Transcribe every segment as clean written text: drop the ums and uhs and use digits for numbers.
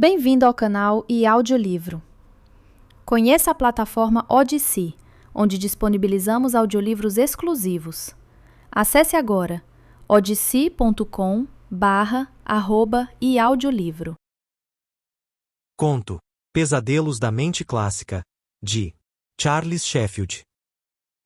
Bem-vindo ao canal e audiolivro. Conheça a plataforma Odysee, onde disponibilizamos audiolivros exclusivos. Acesse agora odysee.com/e-audiolivro. Conto Pesadelos da Mente Clássica, de Charles Sheffield.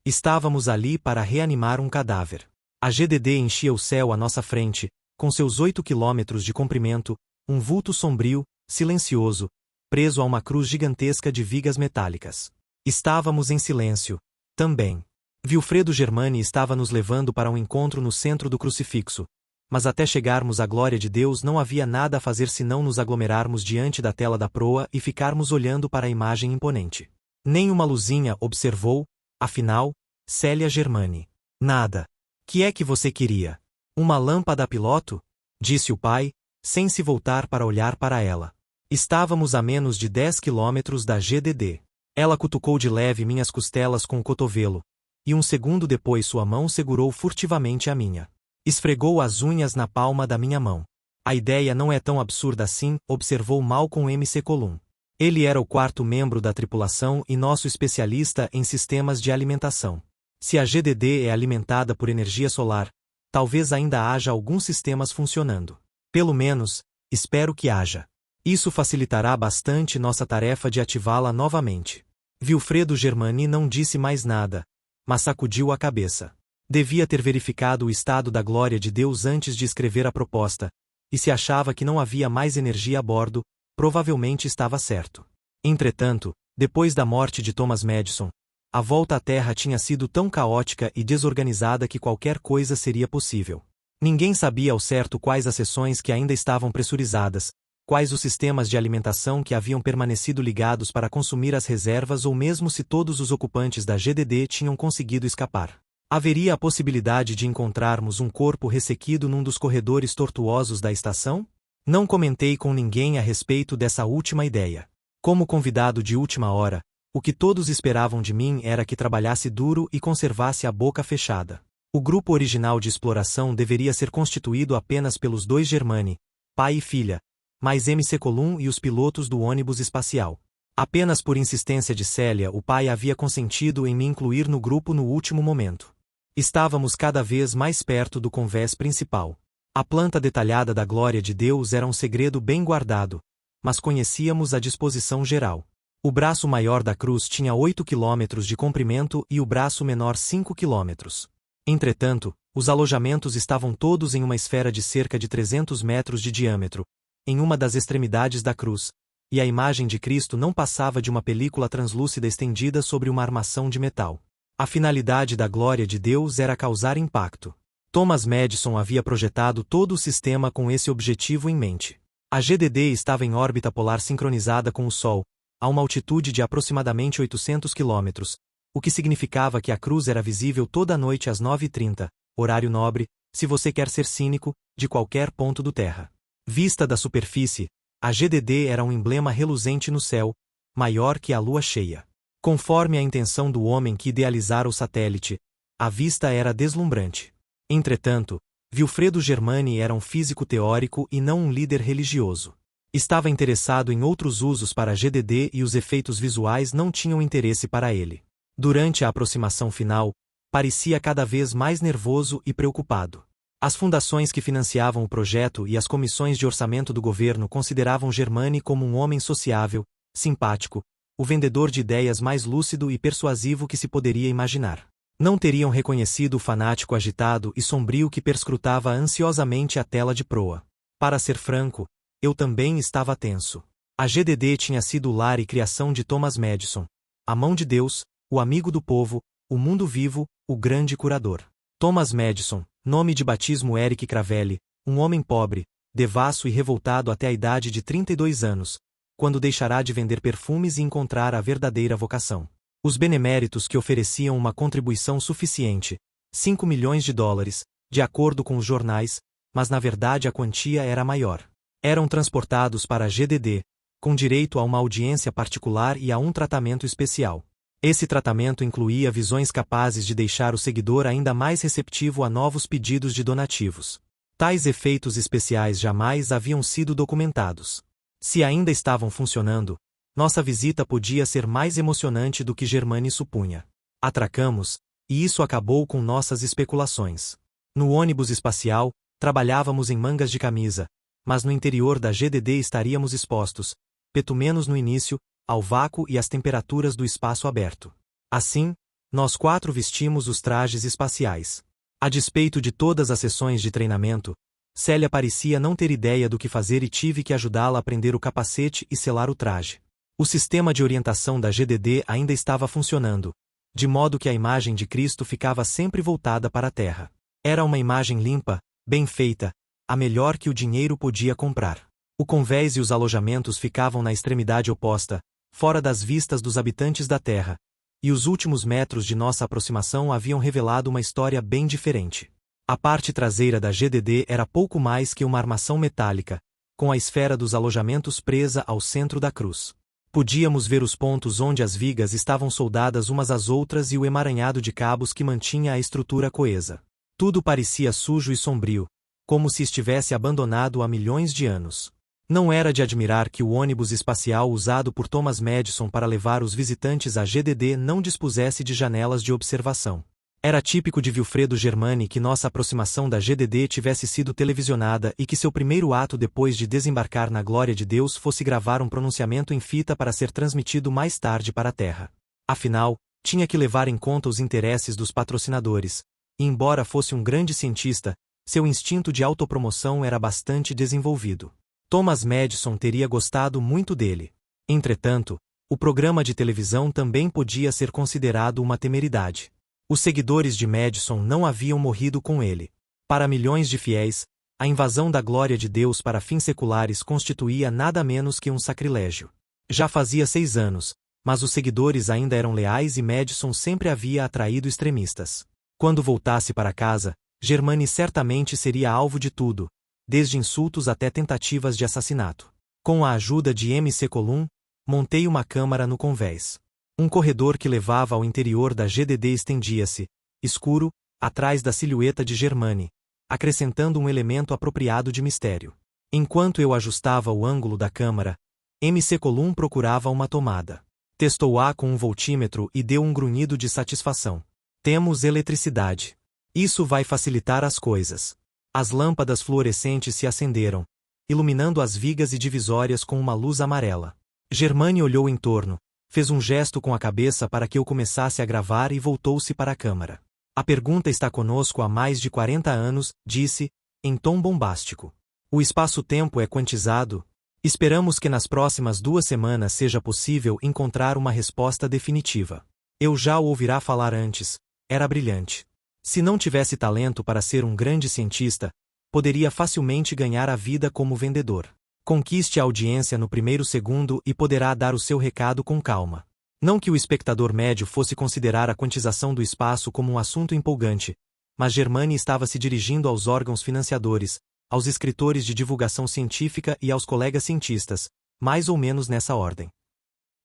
Estávamos ali para reanimar um cadáver. A GDD enchia o céu à nossa frente, com seus 8 quilômetros de comprimento, um vulto sombrio, silencioso, preso a uma cruz gigantesca de vigas metálicas. Estávamos em silêncio, também. Vilfredo Germani estava nos levando para um encontro no centro do crucifixo, mas até chegarmos à glória de Deus não havia nada a fazer senão nos aglomerarmos diante da tela da proa e ficarmos olhando para a imagem imponente. Nem uma luzinha, observou, afinal, Célia Germani. Nada. Que é que você queria? Uma lâmpada piloto? Disse o pai, sem se voltar para olhar para ela. Estávamos a menos de 10 quilômetros da GDD. Ela cutucou de leve minhas costelas com o cotovelo, e um segundo depois sua mão segurou furtivamente a minha. Esfregou as unhas na palma da minha mão. A ideia não é tão absurda assim, observou Malcolm M. Colum. Ele era o quarto membro da tripulação e nosso especialista em sistemas de alimentação. Se a GDD é alimentada por energia solar, talvez ainda haja alguns sistemas funcionando. Pelo menos, espero que haja. Isso facilitará bastante nossa tarefa de ativá-la novamente. Vilfredo Germani não disse mais nada, mas sacudiu a cabeça. Devia ter verificado o estado da glória de Deus antes de escrever a proposta, e se achava que não havia mais energia a bordo, provavelmente estava certo. Entretanto, depois da morte de Thomas Madison, a volta à Terra tinha sido tão caótica e desorganizada que qualquer coisa seria possível. Ninguém sabia ao certo quais as seções que ainda estavam pressurizadas, quais os sistemas de alimentação que haviam permanecido ligados para consumir as reservas ou mesmo se todos os ocupantes da GDD tinham conseguido escapar. Haveria a possibilidade de encontrarmos um corpo ressequido num dos corredores tortuosos da estação? Não comentei com ninguém a respeito dessa última ideia. Como convidado de última hora, o que todos esperavam de mim era que trabalhasse duro e conservasse a boca fechada. O grupo original de exploração deveria ser constituído apenas pelos dois Germani, pai e filha, mais M. Colum e os pilotos do ônibus espacial. Apenas por insistência de Célia o pai havia consentido em me incluir no grupo no último momento. Estávamos cada vez mais perto do convés principal. A planta detalhada da glória de Deus era um segredo bem guardado, mas conhecíamos a disposição geral. O braço maior da cruz tinha 8 quilômetros de comprimento e o braço menor 5 quilômetros. Entretanto, os alojamentos estavam todos em uma esfera de cerca de 300 metros de diâmetro, em uma das extremidades da cruz, e a imagem de Cristo não passava de uma película translúcida estendida sobre uma armação de metal. A finalidade da glória de Deus era causar impacto. Thomas Madison havia projetado todo o sistema com esse objetivo em mente. A GDD estava em órbita polar sincronizada com o Sol, a uma altitude de aproximadamente 800 quilômetros, o que significava que a cruz era visível toda a noite às 9h30, horário nobre, se você quer ser cínico, de qualquer ponto do Terra. Vista da superfície, a GDD era um emblema reluzente no céu, maior que a lua cheia. Conforme a intenção do homem que idealizara o satélite, a vista era deslumbrante. Entretanto, Vilfredo Germani era um físico teórico e não um líder religioso. Estava interessado em outros usos para a GDD e os efeitos visuais não tinham interesse para ele. Durante a aproximação final, parecia cada vez mais nervoso e preocupado. As fundações que financiavam o projeto e as comissões de orçamento do governo consideravam Germani como um homem sociável, simpático, o vendedor de ideias mais lúcido e persuasivo que se poderia imaginar. Não teriam reconhecido o fanático agitado e sombrio que perscrutava ansiosamente a tela de proa. Para ser franco, eu também estava tenso. A GDD tinha sido o lar e criação de Thomas Madison, a mão de Deus, o amigo do povo, o mundo vivo, o grande curador. Thomas Madison, nome de batismo Eric Cravelli, um homem pobre, devasso e revoltado até a idade de 32 anos, quando deixará de vender perfumes e encontrar a verdadeira vocação. Os beneméritos que ofereciam uma contribuição suficiente, 5 milhões de dólares, de acordo com os jornais, mas na verdade a quantia era maior. Eram transportados para a GDD, com direito a uma audiência particular e a um tratamento especial. Esse tratamento incluía visões capazes de deixar o seguidor ainda mais receptivo a novos pedidos de donativos. Tais efeitos especiais jamais haviam sido documentados. Se ainda estavam funcionando, nossa visita podia ser mais emocionante do que Germaine supunha. Atracamos, e isso acabou com nossas especulações. No ônibus espacial, trabalhávamos em mangas de camisa, mas no interior da GDD estaríamos expostos, pelo menos no início, ao vácuo e às temperaturas do espaço aberto. Assim, nós 4 vestimos os trajes espaciais. A despeito de todas as sessões de treinamento, Célia parecia não ter ideia do que fazer e tive que ajudá-la a prender o capacete e selar o traje. O sistema de orientação da GDD ainda estava funcionando, de modo que a imagem de Cristo ficava sempre voltada para a Terra. Era uma imagem limpa, bem feita, a melhor que o dinheiro podia comprar. O convés e os alojamentos ficavam na extremidade oposta, fora das vistas dos habitantes da Terra, e os últimos metros de nossa aproximação haviam revelado uma história bem diferente. A parte traseira da GDD era pouco mais que uma armação metálica, com a esfera dos alojamentos presa ao centro da cruz. Podíamos ver os pontos onde as vigas estavam soldadas umas às outras e o emaranhado de cabos que mantinha a estrutura coesa. Tudo parecia sujo e sombrio, como se estivesse abandonado há milhões de anos. Não era de admirar que o ônibus espacial usado por Thomas Madison para levar os visitantes à GDD não dispusesse de janelas de observação. Era típico de Vilfredo Germani que nossa aproximação da GDD tivesse sido televisionada e que seu primeiro ato depois de desembarcar na glória de Deus fosse gravar um pronunciamento em fita para ser transmitido mais tarde para a Terra. Afinal, tinha que levar em conta os interesses dos patrocinadores, e embora fosse um grande cientista, seu instinto de autopromoção era bastante desenvolvido. Thomas Madison teria gostado muito dele. Entretanto, o programa de televisão também podia ser considerado uma temeridade. Os seguidores de Madison não haviam morrido com ele. Para milhões de fiéis, a invasão da glória de Deus para fins seculares constituía nada menos que um sacrilégio. Já fazia 6 anos, mas os seguidores ainda eram leais e Madison sempre havia atraído extremistas. Quando voltasse para casa, Germani certamente seria alvo de tudo, desde insultos até tentativas de assassinato. Com a ajuda de MC Colum, montei uma câmara no convés. Um corredor que levava ao interior da GDD estendia-se, escuro, atrás da silhueta de Germani, acrescentando um elemento apropriado de mistério. Enquanto eu ajustava o ângulo da câmara, MC Colum procurava uma tomada. Testou-a com um voltímetro e deu um grunhido de satisfação. Temos eletricidade. Isso vai facilitar as coisas. As lâmpadas fluorescentes se acenderam, iluminando as vigas e divisórias com uma luz amarela. Germani olhou em torno, fez um gesto com a cabeça para que eu começasse a gravar e voltou-se para a câmara. A pergunta está conosco há mais de 40 anos, disse, em tom bombástico. O espaço-tempo é quantizado? Esperamos que nas próximas 2 semanas seja possível encontrar uma resposta definitiva. Eu já o ouvirá falar antes, era brilhante. Se não tivesse talento para ser um grande cientista, poderia facilmente ganhar a vida como vendedor. Conquiste a audiência no primeiro segundo e poderá dar o seu recado com calma. Não que o espectador médio fosse considerar a quantização do espaço como um assunto empolgante, mas Germani estava se dirigindo aos órgãos financiadores, aos escritores de divulgação científica e aos colegas cientistas, mais ou menos nessa ordem.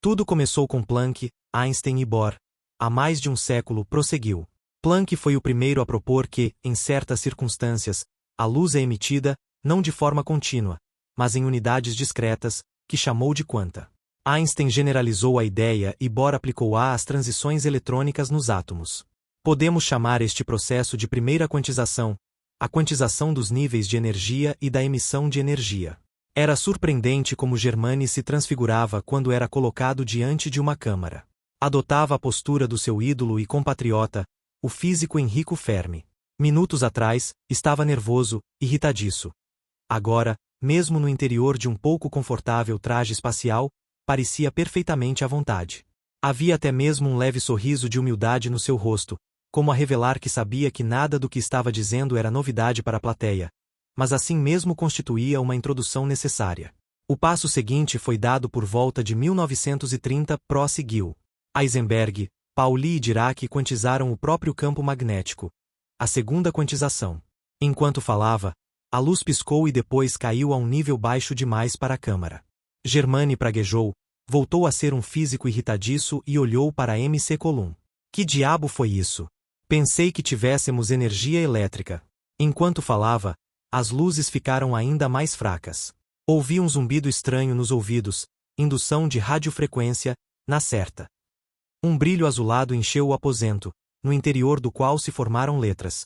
Tudo começou com Planck, Einstein e Bohr. Há mais de um século, prosseguiu. Planck foi o primeiro a propor que, em certas circunstâncias, a luz é emitida, não de forma contínua, mas em unidades discretas, que chamou de quanta. Einstein generalizou a ideia e Bohr aplicou-a às transições eletrônicas nos átomos. Podemos chamar este processo de primeira quantização, a quantização dos níveis de energia e da emissão de energia. Era surpreendente como Germani se transfigurava quando era colocado diante de uma câmara. Adotava a postura do seu ídolo e compatriota, o físico Enrico Fermi. Minutos atrás, estava nervoso, irritadiço. Agora, mesmo no interior de um pouco confortável traje espacial, parecia perfeitamente à vontade. Havia até mesmo um leve sorriso de humildade no seu rosto, como a revelar que sabia que nada do que estava dizendo era novidade para a plateia, mas assim mesmo constituía uma introdução necessária. O passo seguinte foi dado por volta de 1930, prosseguiu. Heisenberg, Pauli e Dirac quantizaram o próprio campo magnético, a segunda quantização. Enquanto falava, a luz piscou e depois caiu a um nível baixo demais para a câmara. Germani praguejou, voltou a ser um físico irritadiço e olhou para MC Colum. Que diabo foi isso? Pensei que tivéssemos energia elétrica. Enquanto falava, as luzes ficaram ainda mais fracas. Ouvi um zumbido estranho nos ouvidos, indução de radiofrequência, na certa. Um brilho azulado encheu o aposento, no interior do qual se formaram letras.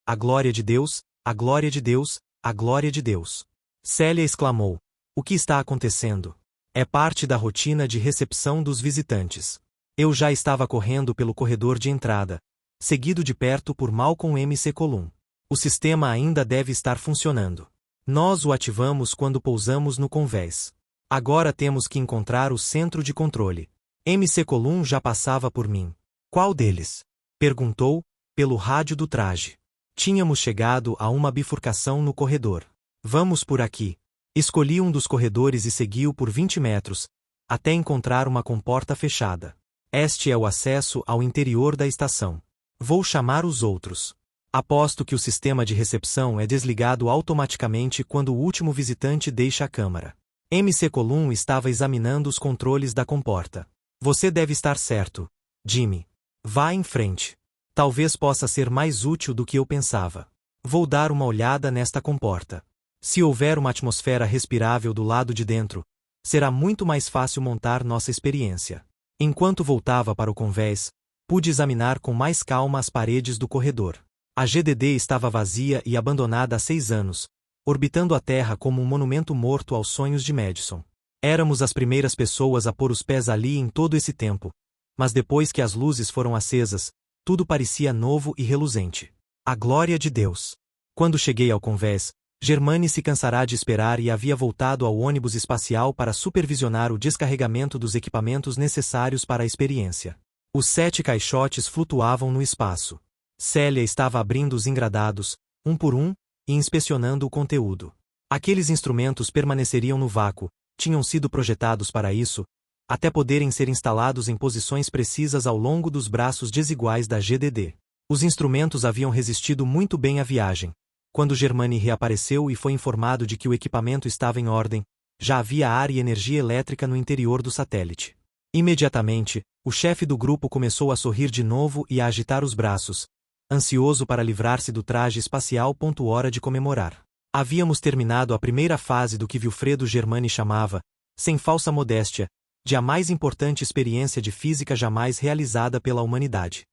A glória de Deus, a glória de Deus, a glória de Deus. Célia exclamou. O que está acontecendo? É parte da rotina de recepção dos visitantes. Eu já estava correndo pelo corredor de entrada, seguido de perto por Malcolm McCollum. O sistema ainda deve estar funcionando. Nós o ativamos quando pousamos no convés. Agora temos que encontrar o centro de controle. McCollum já passava por mim. Qual deles? Perguntou, pelo rádio do traje. Tínhamos chegado a uma bifurcação no corredor. Vamos por aqui. Escolhi um dos corredores e segui-o por 20 metros, até encontrar uma comporta fechada. Este é o acesso ao interior da estação. Vou chamar os outros. Aposto que o sistema de recepção é desligado automaticamente quando o último visitante deixa a câmara. McCollum estava examinando os controles da comporta. Você deve estar certo, Jimmy. Vá em frente. Talvez possa ser mais útil do que eu pensava. Vou dar uma olhada nesta comporta. Se houver uma atmosfera respirável do lado de dentro, será muito mais fácil montar nossa experiência. Enquanto voltava para o convés, pude examinar com mais calma as paredes do corredor. A GDD estava vazia e abandonada há 6 anos, orbitando a Terra como um monumento morto aos sonhos de Madison. Éramos as primeiras pessoas a pôr os pés ali em todo esse tempo, mas depois que as luzes foram acesas, tudo parecia novo e reluzente. A glória de Deus! Quando cheguei ao convés, Germaine se cansará de esperar e havia voltado ao ônibus espacial para supervisionar o descarregamento dos equipamentos necessários para a experiência. Os 7 caixotes flutuavam no espaço. Célia estava abrindo os engradados, um por um, e inspecionando o conteúdo. Aqueles instrumentos permaneceriam no vácuo, tinham sido projetados para isso, até poderem ser instalados em posições precisas ao longo dos braços desiguais da GDD. Os instrumentos haviam resistido muito bem à viagem. Quando Germaine reapareceu e foi informado de que o equipamento estava em ordem, já havia ar e energia elétrica no interior do satélite. Imediatamente, o chefe do grupo começou a sorrir de novo e a agitar os braços, ansioso para livrar-se do traje espacial. Hora de comemorar. Havíamos terminado a primeira fase do que Wilfredo Germaine chamava, sem falsa modéstia, de a mais importante experiência de física jamais realizada pela humanidade.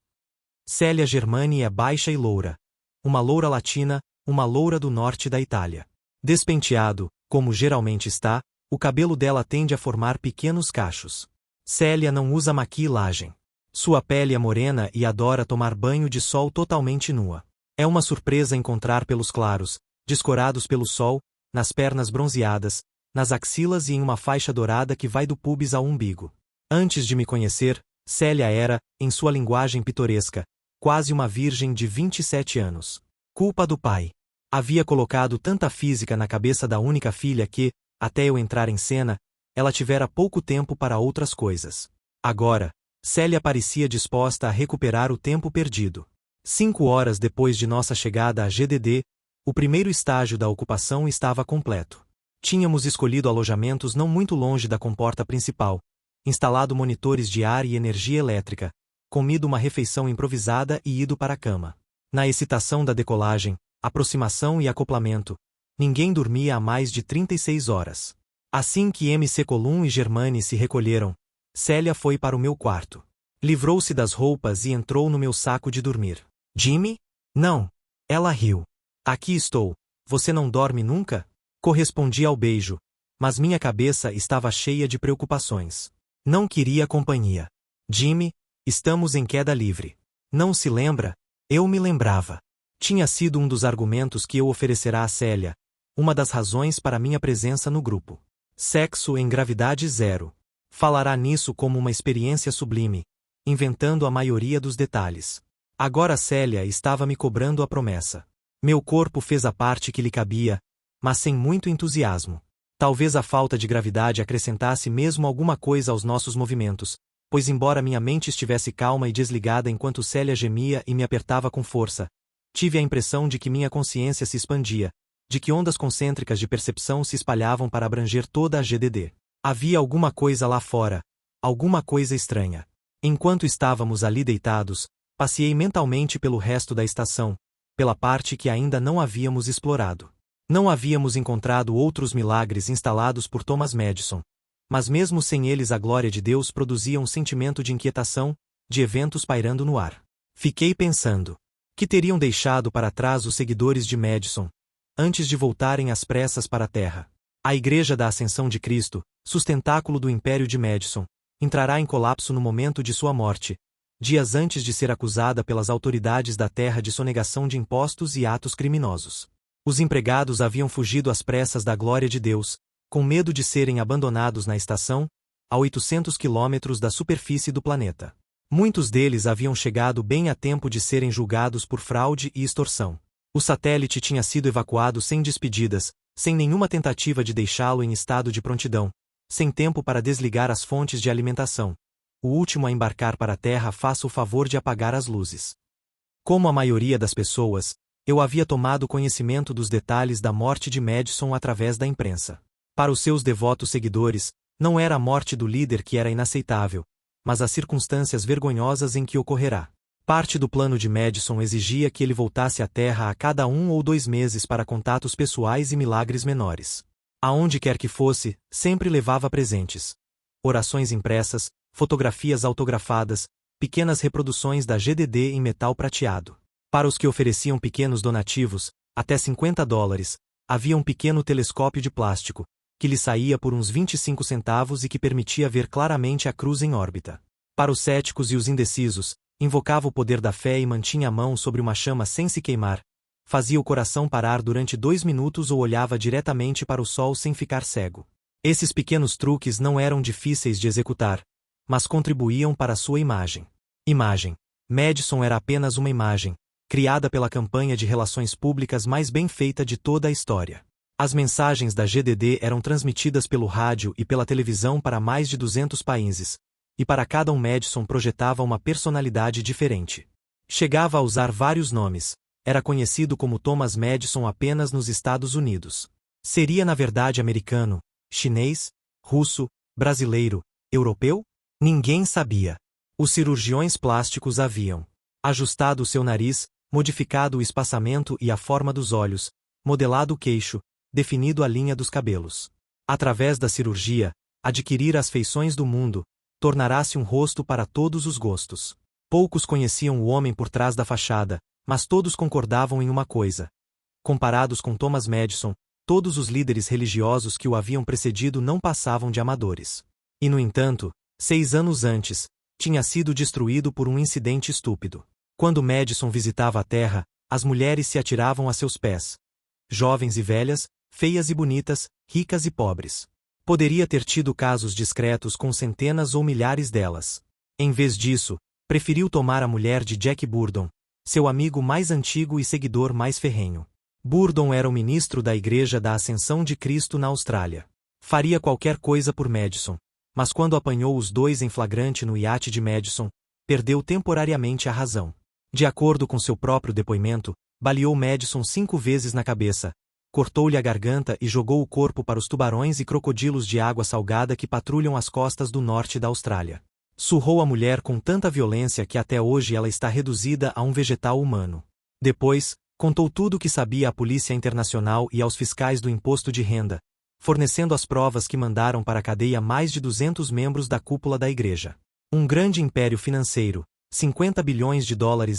Célia Germaine é baixa e loura. Uma loura latina, uma loura do norte da Itália. Despenteado, como geralmente está, o cabelo dela tende a formar pequenos cachos. Célia não usa maquilagem. Sua pele é morena e adora tomar banho de sol totalmente nua. É uma surpresa encontrar pelos claros, descorados pelo sol, nas pernas bronzeadas, nas axilas e em uma faixa dourada que vai do pubis ao umbigo. Antes de me conhecer, Célia era, em sua linguagem pitoresca, quase uma virgem de 27 anos. Culpa do pai. Havia colocado tanta física na cabeça da única filha que, até eu entrar em cena, ela tivera pouco tempo para outras coisas. Agora, Célia parecia disposta a recuperar o tempo perdido. 5 horas depois de nossa chegada à GDD, o primeiro estágio da ocupação estava completo. Tínhamos escolhido alojamentos não muito longe da comporta principal, instalado monitores de ar e energia elétrica, comido uma refeição improvisada e ido para a cama. Na excitação da decolagem, aproximação e acoplamento, ninguém dormia há mais de 36 horas. Assim que McCollum e Germaine se recolheram, Célia foi para o meu quarto. Livrou-se das roupas e entrou no meu saco de dormir. Jimmy? Não. Ela riu. Aqui estou. Você não dorme nunca? Correspondi ao beijo, mas minha cabeça estava cheia de preocupações. Não queria companhia. Jimmy, estamos em queda livre. Não se lembra? Eu me lembrava. Tinha sido um dos argumentos que eu oferecerá a Célia, uma das razões para minha presença no grupo. Sexo em gravidade zero. Falará nisso como uma experiência sublime, inventando a maioria dos detalhes. Agora Célia estava me cobrando a promessa. Meu corpo fez a parte que lhe cabia, mas sem muito entusiasmo. Talvez a falta de gravidade acrescentasse mesmo alguma coisa aos nossos movimentos, pois embora minha mente estivesse calma e desligada enquanto Célia gemia e me apertava com força, tive a impressão de que minha consciência se expandia, de que ondas concêntricas de percepção se espalhavam para abranger toda a GDD. Havia alguma coisa lá fora, alguma coisa estranha. Enquanto estávamos ali deitados, passeei mentalmente pelo resto da estação, pela parte que ainda não havíamos explorado. Não havíamos encontrado outros milagres instalados por Thomas Madison, mas mesmo sem eles a glória de Deus produzia um sentimento de inquietação, de eventos pairando no ar. Fiquei pensando. Que teriam deixado para trás os seguidores de Madison, antes de voltarem às pressas para a Terra? A Igreja da Ascensão de Cristo, sustentáculo do Império de Madison, entrará em colapso no momento de sua morte, dias antes de ser acusada pelas autoridades da Terra de sonegação de impostos e atos criminosos. Os empregados haviam fugido às pressas da glória de Deus, com medo de serem abandonados na estação, a 800 quilômetros da superfície do planeta. Muitos deles haviam chegado bem a tempo de serem julgados por fraude e extorsão. O satélite tinha sido evacuado sem despedidas, sem nenhuma tentativa de deixá-lo em estado de prontidão, sem tempo para desligar as fontes de alimentação. O último a embarcar para a Terra faça o favor de apagar as luzes. Como a maioria das pessoas, eu havia tomado conhecimento dos detalhes da morte de Madison através da imprensa. Para os seus devotos seguidores, não era a morte do líder que era inaceitável, mas as circunstâncias vergonhosas em que ocorrerá. Parte do plano de Madison exigia que ele voltasse à Terra a cada 1 ou 2 meses para contatos pessoais e milagres menores. Aonde quer que fosse, sempre levava presentes. Orações impressas, fotografias autografadas, pequenas reproduções da GDD em metal prateado. Para os que ofereciam pequenos donativos, até $50, havia um pequeno telescópio de plástico, que lhe saía por uns 25 centavos e que permitia ver claramente a cruz em órbita. Para os céticos e os indecisos, invocava o poder da fé e mantinha a mão sobre uma chama sem se queimar, fazia o coração parar durante 2 minutos ou olhava diretamente para o sol sem ficar cego. Esses pequenos truques não eram difíceis de executar, mas contribuíam para a sua imagem. Imagem. Madison era apenas uma imagem, criada pela campanha de relações públicas mais bem feita de toda a história. As mensagens da GDD eram transmitidas pelo rádio e pela televisão para mais de 200 países, e para cada um Madison projetava uma personalidade diferente. Chegava a usar vários nomes, era conhecido como Thomas Madison apenas nos Estados Unidos. Seria na verdade americano, chinês, russo, brasileiro, europeu? Ninguém sabia. Os cirurgiões plásticos haviam ajustado o seu nariz, modificado o espaçamento e a forma dos olhos, modelado o queixo, definido a linha dos cabelos. Através da cirurgia, adquirir as feições do mundo, tornará-se um rosto para todos os gostos. Poucos conheciam o homem por trás da fachada, mas todos concordavam em uma coisa. Comparados com Thomas Madison, todos os líderes religiosos que o haviam precedido não passavam de amadores. E no entanto, 6 anos antes, tinha sido destruído por um incidente estúpido. Quando Madison visitava a Terra, as mulheres se atiravam a seus pés. Jovens e velhas, feias e bonitas, ricas e pobres. Poderia ter tido casos discretos com centenas ou milhares delas. Em vez disso, preferiu tomar a mulher de Jack Burdon, seu amigo mais antigo e seguidor mais ferrenho. Burdon era o ministro da Igreja da Ascensão de Cristo na Austrália. Faria qualquer coisa por Madison, mas quando apanhou os dois em flagrante no iate de Madison, perdeu temporariamente a razão. De acordo com seu próprio depoimento, baleou Madison 5 vezes na cabeça, cortou-lhe a garganta e jogou o corpo para os tubarões e crocodilos de água salgada que patrulham as costas do norte da Austrália. Surrou a mulher com tanta violência que até hoje ela está reduzida a um vegetal humano. Depois, contou tudo o que sabia à Polícia Internacional e aos fiscais do Imposto de Renda, fornecendo as provas que mandaram para a cadeia mais de 200 membros da cúpula da Igreja. Um grande império financeiro, $50 bilhões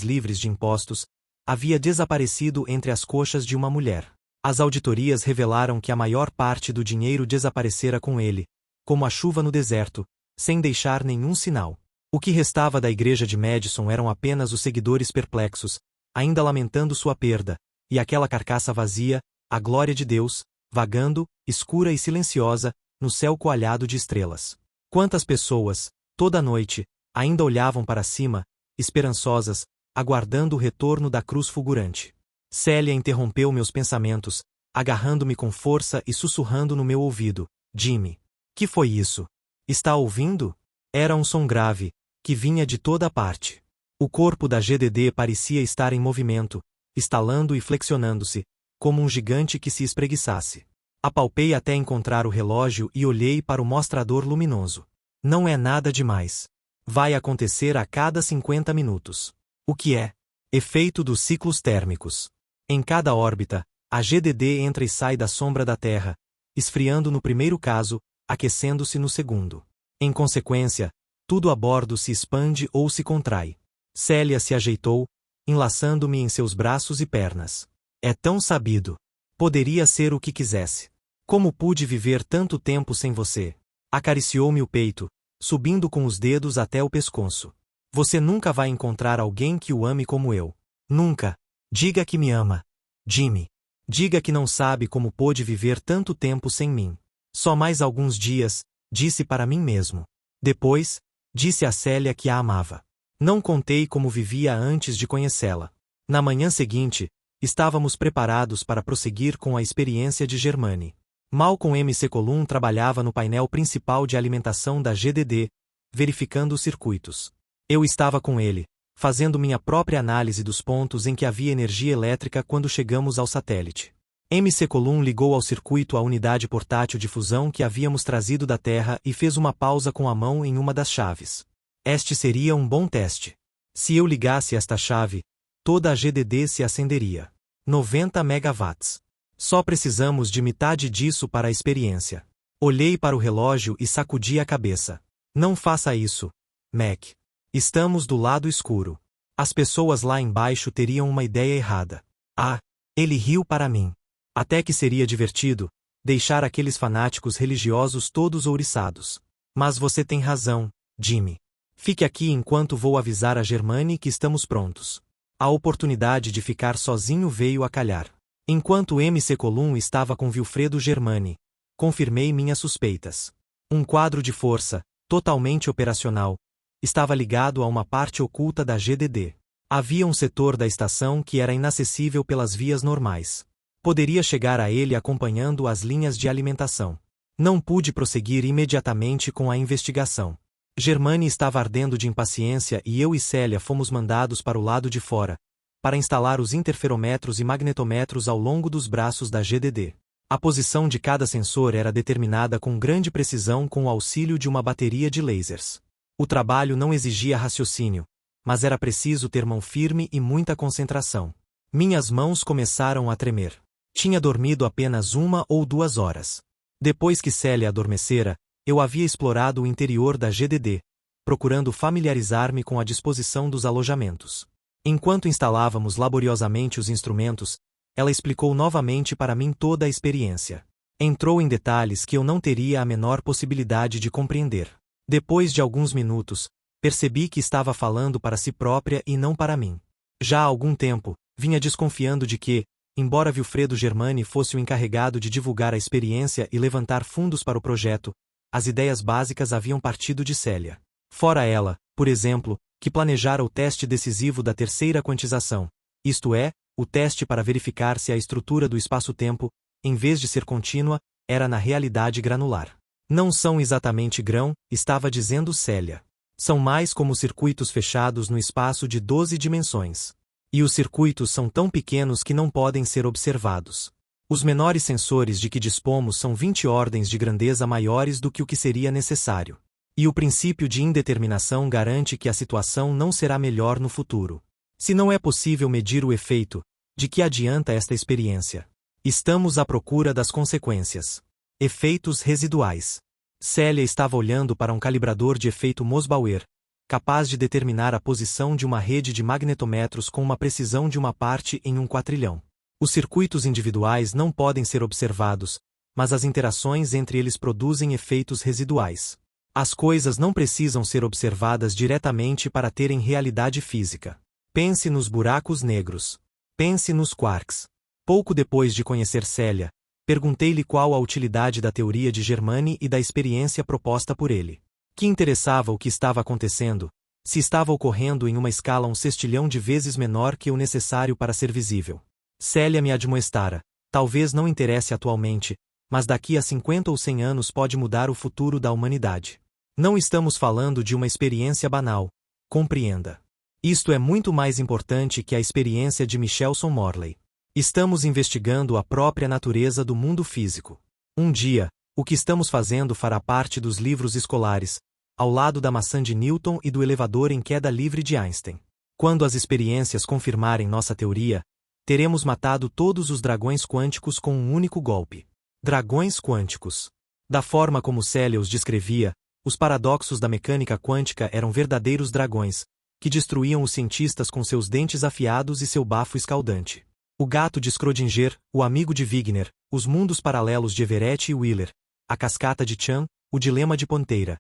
livres de impostos, havia desaparecido entre as coxas de uma mulher. As auditorias revelaram que a maior parte do dinheiro desaparecera com ele, como a chuva no deserto, sem deixar nenhum sinal. O que restava da Igreja de Madison eram apenas os seguidores perplexos, ainda lamentando sua perda, e aquela carcaça vazia, a glória de Deus, vagando, escura e silenciosa, no céu coalhado de estrelas. Quantas pessoas, toda noite, ainda olhavam para cima, esperançosas, aguardando o retorno da cruz fulgurante. Célia interrompeu meus pensamentos, agarrando-me com força e sussurrando no meu ouvido: Jimmy. Que foi isso? Está ouvindo? Era um som grave, que vinha de toda parte. O corpo da GDD parecia estar em movimento, estalando e flexionando-se, como um gigante que se espreguiçasse. Apalpei até encontrar o relógio e olhei para o mostrador luminoso. Não é nada demais. Vai acontecer a cada 50 minutos. O que é? Efeito dos ciclos térmicos. Em cada órbita, A GDD entra e sai da sombra da Terra, esfriando no primeiro caso, aquecendo-se no segundo. Em consequência, tudo a bordo se expande ou se contrai. Célia se ajeitou, enlaçando-me em seus braços e pernas. É tão sabido. Poderia ser o que quisesse. Como pude viver tanto tempo sem você? Acariciou-me o peito, subindo com os dedos até o pescoço. Você nunca vai encontrar alguém que o ame como eu. Nunca. Diga que me ama. Jimmy. Diga que não sabe como pôde viver tanto tempo sem mim. Só mais alguns dias, disse para mim mesmo. Depois, disse a Célia que a amava. Não contei como vivia antes de conhecê-la. Na manhã seguinte, estávamos preparados para prosseguir com a experiência de Germani. Malcolm M. Colum trabalhava no painel principal de alimentação da GDD, verificando os circuitos. Eu estava com ele, fazendo minha própria análise dos pontos em que havia energia elétrica quando chegamos ao satélite. M. Colum ligou ao circuito a unidade portátil de fusão que havíamos trazido da Terra e fez uma pausa com a mão em uma das chaves. Este seria um bom teste. Se eu ligasse esta chave, toda a GDD se acenderia. 90 megawatts. Só precisamos de metade disso para a experiência. Olhei para o relógio e sacudi a cabeça. Não faça isso, Mac. Estamos do lado escuro. As pessoas lá embaixo teriam uma ideia errada. Ah, ele riu para mim. Até que seria divertido deixar aqueles fanáticos religiosos todos ouriçados. Mas você tem razão, Jimmy. Fique aqui enquanto vou avisar a Germani que estamos prontos. A oportunidade de ficar sozinho veio a calhar. Enquanto M. Colum estava com Wilfredo Germani, confirmei minhas suspeitas. Um quadro de força, totalmente operacional, estava ligado a uma parte oculta da GDD. Havia um setor da estação que era inacessível pelas vias normais. Poderia chegar a ele acompanhando as linhas de alimentação. Não pude prosseguir imediatamente com a investigação. Germani estava ardendo de impaciência e eu e Célia fomos mandados para o lado de fora, para instalar os interferômetros e magnetômetros ao longo dos braços da GDD. A posição de cada sensor era determinada com grande precisão com o auxílio de uma bateria de lasers. O trabalho não exigia raciocínio, mas era preciso ter mão firme e muita concentração. Minhas mãos começaram a tremer. Tinha dormido apenas 1 ou 2 horas. Depois que Célia adormecera, eu havia explorado o interior da GDD, procurando familiarizar-me com a disposição dos alojamentos. Enquanto instalávamos laboriosamente os instrumentos, ela explicou novamente para mim toda a experiência. Entrou em detalhes que eu não teria a menor possibilidade de compreender. Depois de alguns minutos, percebi que estava falando para si própria e não para mim. Já há algum tempo, vinha desconfiando de que, embora Wilfredo Germani fosse o encarregado de divulgar a experiência e levantar fundos para o projeto, as ideias básicas haviam partido de Célia. Fora ela, por exemplo, que planejara o teste decisivo da terceira quantização, isto é, o teste para verificar se a estrutura do espaço-tempo, em vez de ser contínua, era na realidade granular. Não são exatamente grão, estava dizendo Célia. São mais como circuitos fechados no espaço de 12 dimensões. E os circuitos são tão pequenos que não podem ser observados. Os menores sensores de que dispomos são 20 ordens de grandeza maiores do que o que seria necessário. E o princípio de indeterminação garante que a situação não será melhor no futuro. Se não é possível medir o efeito, de que adianta esta experiência? Estamos à procura das consequências. Efeitos residuais. Célia estava olhando para um calibrador de efeito Mosbauer, capaz de determinar a posição de uma rede de magnetômetros com uma precisão de uma parte em 1 quatrilhão. Os circuitos individuais não podem ser observados, mas as interações entre eles produzem efeitos residuais. As coisas não precisam ser observadas diretamente para terem realidade física. Pense nos buracos negros. Pense nos quarks. Pouco depois de conhecer Célia, perguntei-lhe qual a utilidade da teoria de Germani e da experiência proposta por ele. Que interessava o que estava acontecendo, se estava ocorrendo em uma escala 1/6 de vezes menor que o necessário para ser visível. Célia me admoestara, talvez não interesse atualmente, mas daqui a 50 ou 100 anos pode mudar o futuro da humanidade. Não estamos falando de uma experiência banal, compreenda. Isto é muito mais importante que a experiência de Michelson Morley. Estamos investigando a própria natureza do mundo físico. Um dia, o que estamos fazendo fará parte dos livros escolares, ao lado da maçã de Newton e do elevador em queda livre de Einstein. Quando as experiências confirmarem nossa teoria, Teremos matado todos os dragões quânticos com um único golpe. Dragões quânticos. Da forma como Celia os descrevia, os paradoxos da mecânica quântica eram verdadeiros dragões, que destruíam os cientistas com seus dentes afiados e seu bafo escaldante. O gato de Schrödinger, o amigo de Wigner, os mundos paralelos de Everett e Wheeler, a cascata de Chan, o dilema de Ponteira.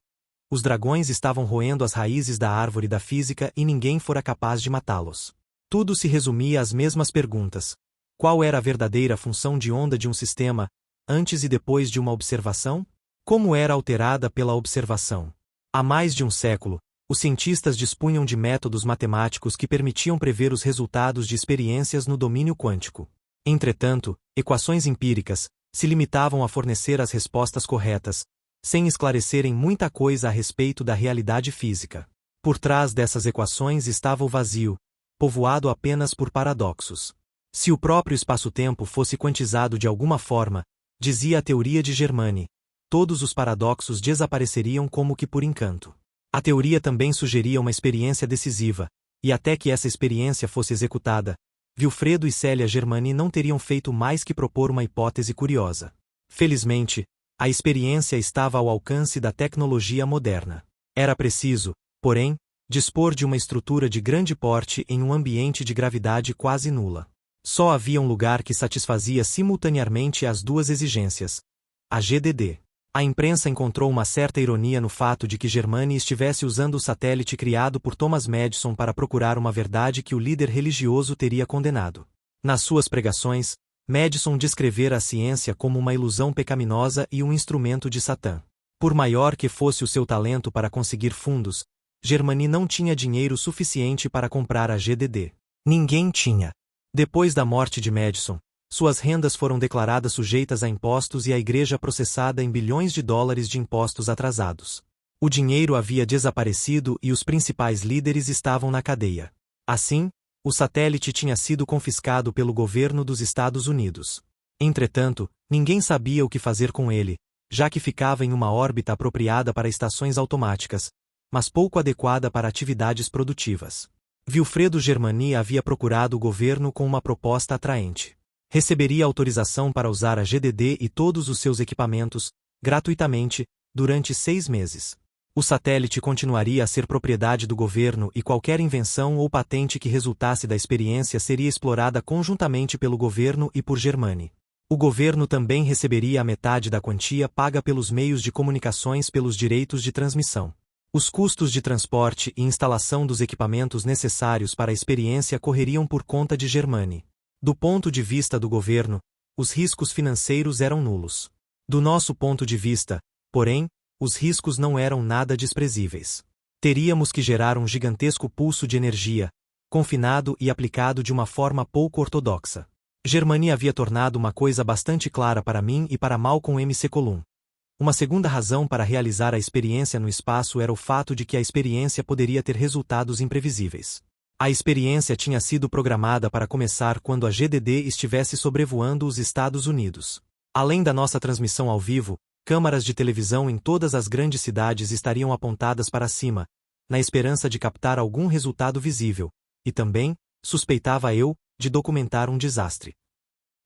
Os dragões estavam roendo as raízes da árvore da física e ninguém fora capaz de matá-los. Tudo se resumia às mesmas perguntas. Qual era a verdadeira função de onda de um sistema, antes e depois de uma observação? Como era alterada pela observação? Há mais de um século, os cientistas dispunham de métodos matemáticos que permitiam prever os resultados de experiências no domínio quântico. Entretanto, equações empíricas se limitavam a fornecer as respostas corretas, sem esclarecerem muita coisa a respeito da realidade física. Por trás dessas equações estava o vazio, povoado apenas por paradoxos. Se o próprio espaço-tempo fosse quantizado de alguma forma, dizia a teoria de Germani, todos os paradoxos desapareceriam como que por encanto. A teoria também sugeria uma experiência decisiva, e até que essa experiência fosse executada, Vilfredo e Célia Germani não teriam feito mais que propor uma hipótese curiosa. Felizmente, a experiência estava ao alcance da tecnologia moderna. Era preciso, porém, dispor de uma estrutura de grande porte em um ambiente de gravidade quase nula. Só havia um lugar que satisfazia simultaneamente as duas exigências: a GDD. A imprensa encontrou uma certa ironia no fato de que Germani estivesse usando o satélite criado por Thomas Madison para procurar uma verdade que o líder religioso teria condenado. Nas suas pregações, Madison descrevera a ciência como uma ilusão pecaminosa e um instrumento de Satã. Por maior que fosse o seu talento para conseguir fundos, Germani não tinha dinheiro suficiente para comprar a GDD. Ninguém tinha. Depois da morte de Madison, suas rendas foram declaradas sujeitas a impostos e a igreja processada em bilhões de dólares de impostos atrasados. O dinheiro havia desaparecido e os principais líderes estavam na cadeia. Assim, o satélite tinha sido confiscado pelo governo dos Estados Unidos. Entretanto, ninguém sabia o que fazer com ele, já que ficava em uma órbita apropriada para estações automáticas, mas pouco adequada para atividades produtivas. Vilfredo Germani havia procurado o governo com uma proposta atraente. Receberia autorização para usar a GDD e todos os seus equipamentos, gratuitamente, durante 6 meses. O satélite continuaria a ser propriedade do governo e qualquer invenção ou patente que resultasse da experiência seria explorada conjuntamente pelo governo e por Germani. O governo também receberia a metade da quantia paga pelos meios de comunicações pelos direitos de transmissão. Os custos de transporte e instalação dos equipamentos necessários para a experiência correriam por conta de Germani. Do ponto de vista do governo, os riscos financeiros eram nulos. Do nosso ponto de vista, porém, os riscos não eram nada desprezíveis. Teríamos que gerar um gigantesco pulso de energia, confinado e aplicado de uma forma pouco ortodoxa. Germani havia tornado uma coisa bastante clara para mim e para Malcolm McCollum. Uma segunda razão para realizar a experiência no espaço era o fato de que a experiência poderia ter resultados imprevisíveis. A experiência tinha sido programada para começar quando a GDD estivesse sobrevoando os Estados Unidos. Além da nossa transmissão ao vivo, câmaras de televisão em todas as grandes cidades estariam apontadas para cima, na esperança de captar algum resultado visível, e também, suspeitava eu, de documentar um desastre.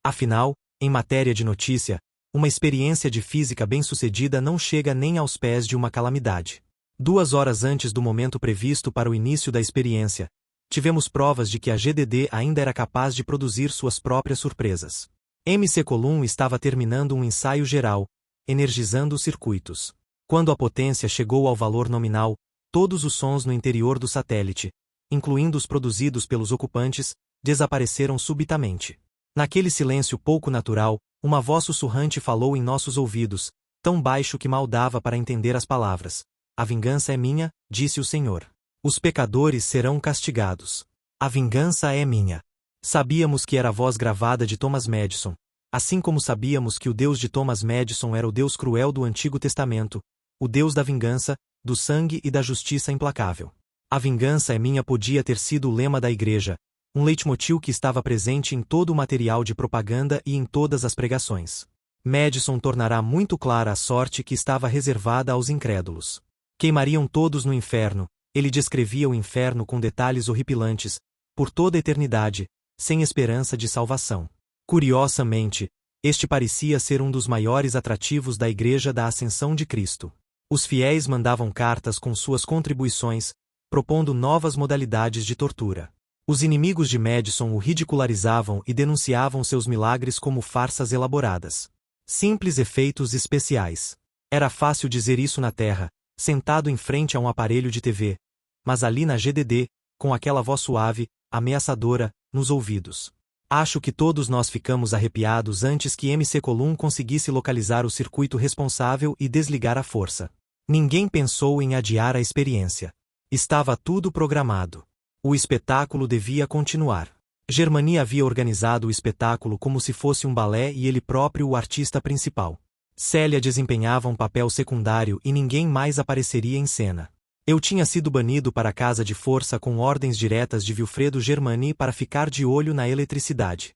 Afinal, em matéria de notícia, uma experiência de física bem-sucedida não chega nem aos pés de uma calamidade. 2 horas antes do momento previsto para o início da experiência, tivemos provas de que a GDD ainda era capaz de produzir suas próprias surpresas. McCollum estava terminando um ensaio geral, energizando os circuitos. Quando a potência chegou ao valor nominal, todos os sons no interior do satélite, incluindo os produzidos pelos ocupantes, desapareceram subitamente. Naquele silêncio pouco natural, uma voz sussurrante falou em nossos ouvidos, tão baixo que mal dava para entender as palavras. A vingança é minha, disse o Senhor. Os pecadores serão castigados. A vingança é minha. Sabíamos que era a voz gravada de Thomas Madison, assim como sabíamos que o Deus de Thomas Madison era o Deus cruel do Antigo Testamento, o Deus da vingança, do sangue e da justiça implacável. A vingança é minha podia ter sido o lema da igreja, um leitmotiv que estava presente em todo o material de propaganda e em todas as pregações. Madison tornará muito clara a sorte que estava reservada aos incrédulos. Queimariam todos no inferno. Ele descrevia o inferno com detalhes horripilantes, por toda a eternidade, sem esperança de salvação. Curiosamente, este parecia ser um dos maiores atrativos da Igreja da Ascensão de Cristo. Os fiéis mandavam cartas com suas contribuições, propondo novas modalidades de tortura. Os inimigos de Madison o ridicularizavam e denunciavam seus milagres como farsas elaboradas. Simples efeitos especiais. Era fácil dizer isso na Terra, sentado em frente a um aparelho de TV, mas ali na GDD, com aquela voz suave, ameaçadora, nos ouvidos. Acho que todos nós ficamos arrepiados antes que MC Colum conseguisse localizar o circuito responsável e desligar a força. Ninguém pensou em adiar a experiência. Estava tudo programado. O espetáculo devia continuar. Germani havia organizado o espetáculo como se fosse um balé e ele próprio o artista principal. Célia desempenhava um papel secundário e ninguém mais apareceria em cena. Eu tinha sido banido para a casa de força com ordens diretas de Wilfredo Germani para ficar de olho na eletricidade.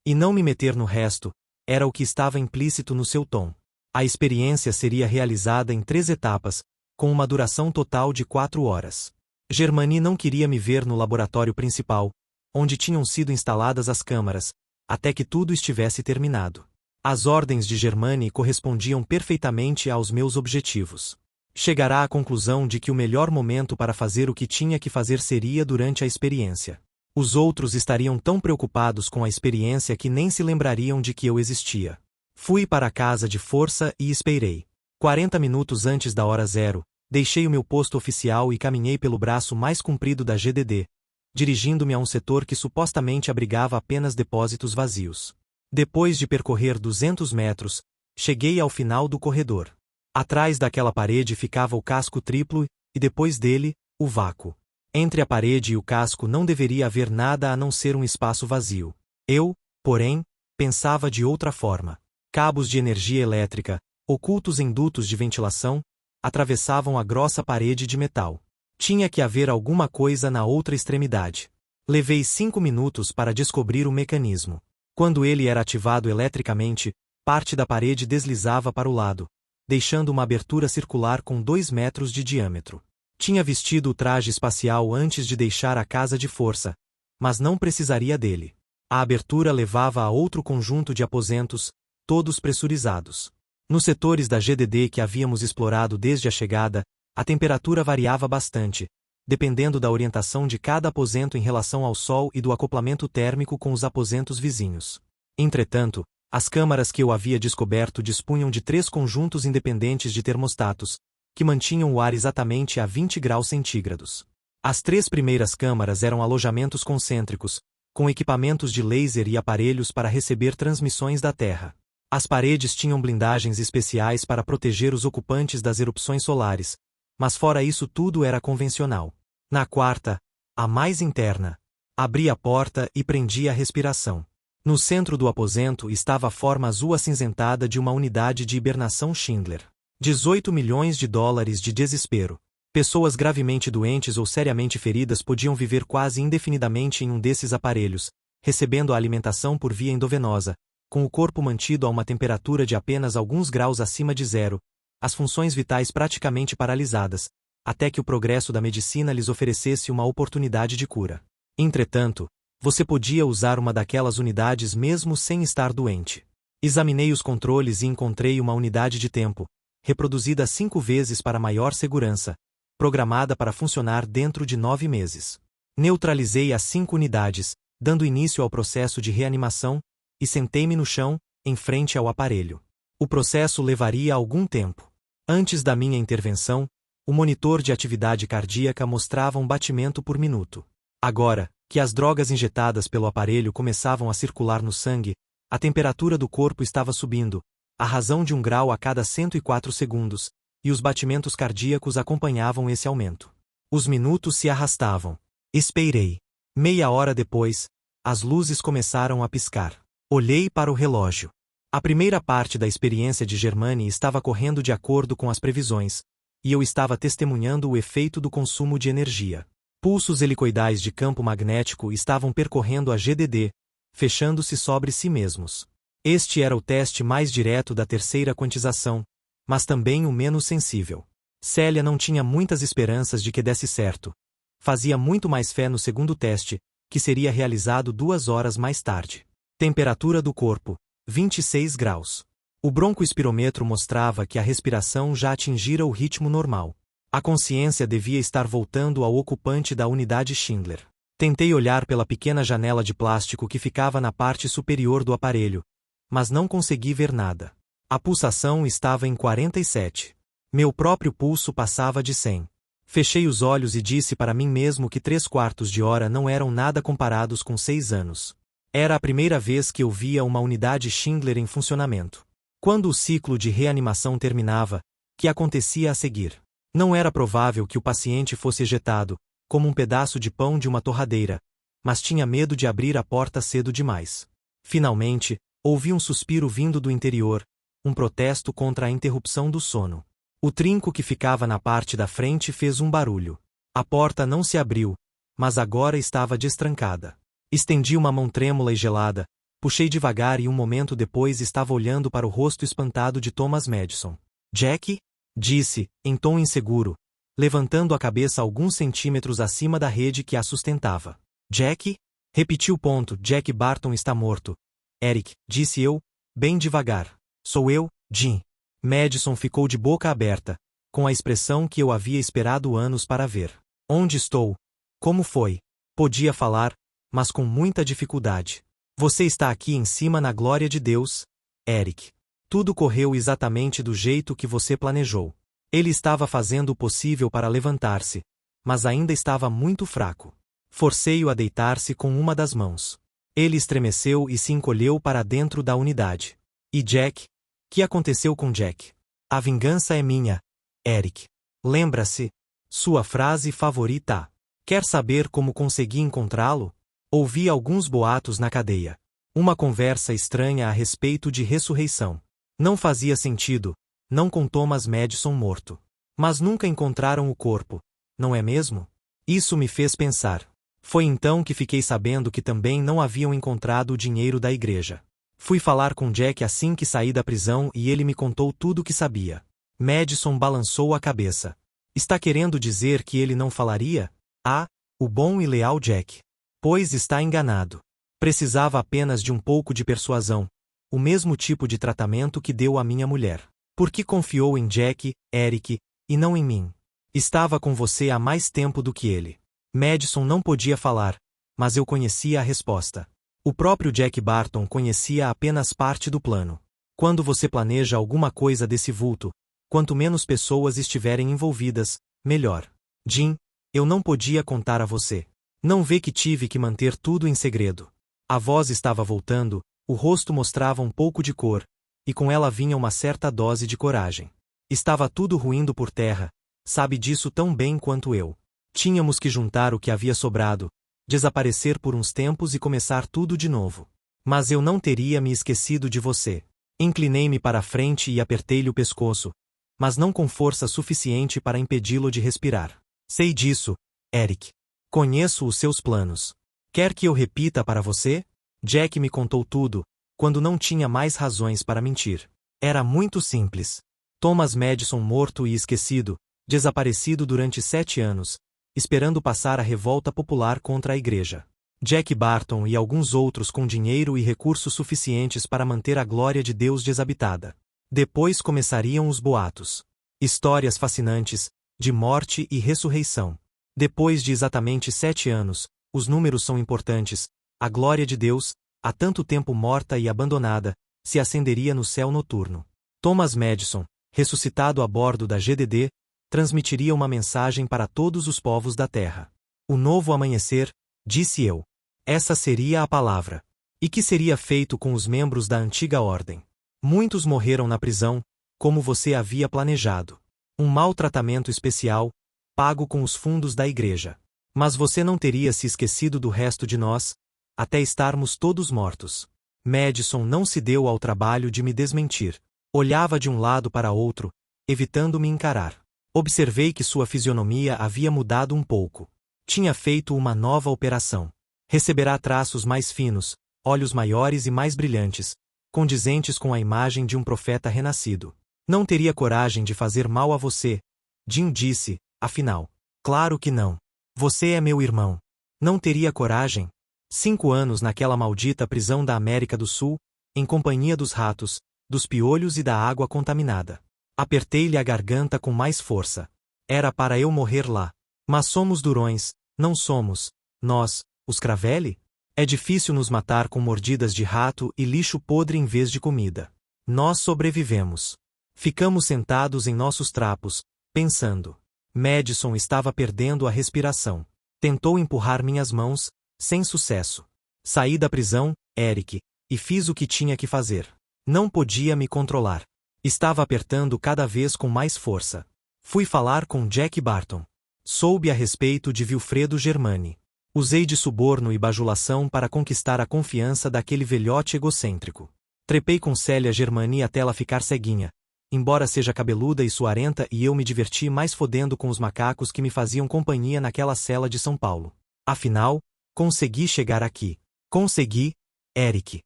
E não me meter no resto, era o que estava implícito no seu tom. A experiência seria realizada em 3 etapas, com uma duração total de 4 horas. Germani não queria me ver no laboratório principal, onde tinham sido instaladas as câmaras, até que tudo estivesse terminado. As ordens de Germani correspondiam perfeitamente aos meus objetivos. Chegará à conclusão de que o melhor momento para fazer o que tinha que fazer seria durante a experiência. Os outros estariam tão preocupados com a experiência que nem se lembrariam de que eu existia. Fui para a casa de força e esperei. 40 minutos antes da hora zero, deixei o meu posto oficial e caminhei pelo braço mais comprido da GDD, dirigindo-me a um setor que supostamente abrigava apenas depósitos vazios. Depois de percorrer 200 metros, cheguei ao final do corredor. Atrás daquela parede ficava o casco triplo e depois dele, o vácuo. Entre a parede e o casco não deveria haver nada a não ser um espaço vazio. Eu, porém, pensava de outra forma. Cabos de energia elétrica, ocultos em dutos de ventilação, atravessavam a grossa parede de metal. Tinha que haver alguma coisa na outra extremidade. Levei 5 minutos para descobrir o mecanismo. Quando ele era ativado eletricamente, parte da parede deslizava para o lado, deixando uma abertura circular com 2 metros de diâmetro. Tinha vestido o traje espacial antes de deixar a casa de força, mas não precisaria dele. A abertura levava a outro conjunto de aposentos, todos pressurizados. Nos setores da GDD que havíamos explorado desde a chegada, a temperatura variava bastante, dependendo da orientação de cada aposento em relação ao sol e do acoplamento térmico com os aposentos vizinhos. Entretanto, as câmaras que eu havia descoberto dispunham de 3 conjuntos independentes de termostatos, que mantinham o ar exatamente a 20 graus centígrados. As 3 primeiras câmaras eram alojamentos concêntricos, com equipamentos de laser e aparelhos para receber transmissões da Terra. As paredes tinham blindagens especiais para proteger os ocupantes das erupções solares, mas fora isso tudo era convencional. Na quarta, a mais interna, abri a porta e prendi a respiração. No centro do aposento estava a forma azul acinzentada de uma unidade de hibernação Schindler. 18 milhões de dólares de desespero. Pessoas gravemente doentes ou seriamente feridas podiam viver quase indefinidamente em um desses aparelhos, recebendo a alimentação por via endovenosa, com o corpo mantido a uma temperatura de apenas alguns graus acima de zero, as funções vitais praticamente paralisadas, até que o progresso da medicina lhes oferecesse uma oportunidade de cura. Entretanto, você podia usar uma daquelas unidades mesmo sem estar doente. Examinei os controles e encontrei uma unidade de tempo, reproduzida 5 vezes para maior segurança, programada para funcionar dentro de 9 meses. Neutralizei as 5 unidades, dando início ao processo de reanimação, e sentei-me no chão, em frente ao aparelho. O processo levaria algum tempo. Antes da minha intervenção, o monitor de atividade cardíaca mostrava um batimento por minuto. Agora, que as drogas injetadas pelo aparelho começavam a circular no sangue, a temperatura do corpo estava subindo, à razão de 1 grau a cada 104 segundos, e os batimentos cardíacos acompanhavam esse aumento. Os minutos se arrastavam. Esperei. Meia hora depois, as luzes começaram a piscar. Olhei para o relógio. A primeira parte da experiência de Germani estava correndo de acordo com as previsões, e eu estava testemunhando o efeito do consumo de energia. Pulsos helicoidais de campo magnético estavam percorrendo a GDD, fechando-se sobre si mesmos. Este era o teste mais direto da terceira quantização, mas também o menos sensível. Célia não tinha muitas esperanças de que desse certo. Fazia muito mais fé no segundo teste, que seria realizado 2 horas mais tarde. Temperatura do corpo: 26 graus. O broncoespirômetro mostrava que a respiração já atingira o ritmo normal. A consciência devia estar voltando ao ocupante da unidade Schindler. Tentei olhar pela pequena janela de plástico que ficava na parte superior do aparelho, mas não consegui ver nada. A pulsação estava em 47. Meu próprio pulso passava de 100. Fechei os olhos e disse para mim mesmo que 3/4 de hora não eram nada comparados com 6 anos. Era a primeira vez que eu via uma unidade Schindler em funcionamento. Quando o ciclo de reanimação terminava, que acontecia a seguir? Não era provável que o paciente fosse ejetado, como um pedaço de pão de uma torradeira, mas tinha medo de abrir a porta cedo demais. Finalmente, ouvi um suspiro vindo do interior, um protesto contra a interrupção do sono. O trinco que ficava na parte da frente fez um barulho. A porta não se abriu, mas agora estava destrancada. Estendi uma mão trêmula e gelada, puxei devagar e um momento depois estava olhando para o rosto espantado de Thomas Madison. Jack? Disse, em tom inseguro, levantando a cabeça alguns centímetros acima da rede que a sustentava. Jack? Repetiu. Jack Barton está morto. Eric, disse eu, bem devagar. Sou eu, Jim. Madison ficou de boca aberta, com a expressão que eu havia esperado anos para ver. Onde estou? Como foi? Podia falar, mas com muita dificuldade. Você está aqui em cima na glória de Deus, Eric. Tudo correu exatamente do jeito que você planejou. Ele estava fazendo o possível para levantar-se, mas ainda estava muito fraco. Forcei-o a deitar-se com uma das mãos. Ele estremeceu e se encolheu para dentro da unidade. E Jack? Que aconteceu com Jack? A vingança é minha, Eric. Lembra-se? Sua frase favorita. Quer saber como consegui encontrá-lo? Ouvi alguns boatos na cadeia. Uma conversa estranha a respeito de ressurreição. Não fazia sentido, não com Thomas Madison morto. Mas nunca encontraram o corpo, não é mesmo? Isso me fez pensar. Foi então que fiquei sabendo que também não haviam encontrado o dinheiro da igreja. Fui falar com Jack assim que saí da prisão e ele me contou tudo o que sabia. Madison balançou a cabeça. Está querendo dizer que ele não falaria? Ah, o bom e leal Jack. Pois está enganado. Precisava apenas de um pouco de persuasão, o mesmo tipo de tratamento que deu à minha mulher. Por que confiou em Jack, Eric, e não em mim? Estava com você há mais tempo do que ele. Madison não podia falar, mas eu conhecia a resposta. O próprio Jack Barton conhecia apenas parte do plano. Quando você planeja alguma coisa desse vulto, quanto menos pessoas estiverem envolvidas, melhor. Jim, eu não podia contar a você. Não vê que tive que manter tudo em segredo. A voz estava voltando, o rosto mostrava um pouco de cor, e com ela vinha uma certa dose de coragem. Estava tudo ruindo por terra, sabe disso tão bem quanto eu. Tínhamos que juntar o que havia sobrado, desaparecer por uns tempos e começar tudo de novo. Mas eu não teria me esquecido de você. Inclinei-me para a frente e apertei-lhe o pescoço, mas não com força suficiente para impedi-lo de respirar. Sei disso, Eric. Conheço os seus planos. Quer que eu repita para você? Jack me contou tudo, quando não tinha mais razões para mentir. Era muito simples. Thomas Madison morto e esquecido, desaparecido durante 7 anos, esperando passar a revolta popular contra a igreja. Jack Barton e alguns outros com dinheiro e recursos suficientes para manter a glória de Deus desabitada. Depois começariam os boatos. Histórias fascinantes, de morte e ressurreição. Depois de exatamente 7 anos, os números são importantes, a glória de Deus, há tanto tempo morta e abandonada, se acenderia no céu noturno. Thomas Madison, ressuscitado a bordo da GDD, transmitiria uma mensagem para todos os povos da terra. O novo amanhecer, disse eu. Essa seria a palavra. E que seria feito com os membros da antiga ordem? Muitos morreram na prisão, como você havia planejado. Um maltratamento especial, pago com os fundos da igreja. Mas você não teria se esquecido do resto de nós, até estarmos todos mortos. Madison não se deu ao trabalho de me desmentir. Olhava de um lado para outro, evitando me encarar. Observei que sua fisionomia havia mudado um pouco. Tinha feito uma nova operação. Receberá traços mais finos, olhos maiores e mais brilhantes, condizentes com a imagem de um profeta renascido. Não teria coragem de fazer mal a você, Jim disse, afinal. Claro que não. Você é meu irmão. Não teria coragem? 5 anos naquela maldita prisão da América do Sul, em companhia dos ratos, dos piolhos e da água contaminada. Apertei-lhe a garganta com mais força. Era para eu morrer lá. Mas somos durões, não somos, nós, os Cravelli? É difícil nos matar com mordidas de rato e lixo podre em vez de comida. Nós sobrevivemos. Ficamos sentados em nossos trapos, pensando. Madison estava perdendo a respiração. Tentou empurrar minhas mãos, sem sucesso. Saí da prisão, Eric, e fiz o que tinha que fazer. Não podia me controlar. Estava apertando cada vez com mais força. Fui falar com Jack Barton. Soube a respeito de Vilfredo Germani. Usei de suborno e bajulação para conquistar a confiança daquele velhote egocêntrico. Trepei com Célia Germani até ela ficar ceguinha. Embora seja cabeluda e suarenta, e eu me diverti mais fodendo com os macacos que me faziam companhia naquela cela de São Paulo. Afinal, consegui chegar aqui. Consegui, Eric.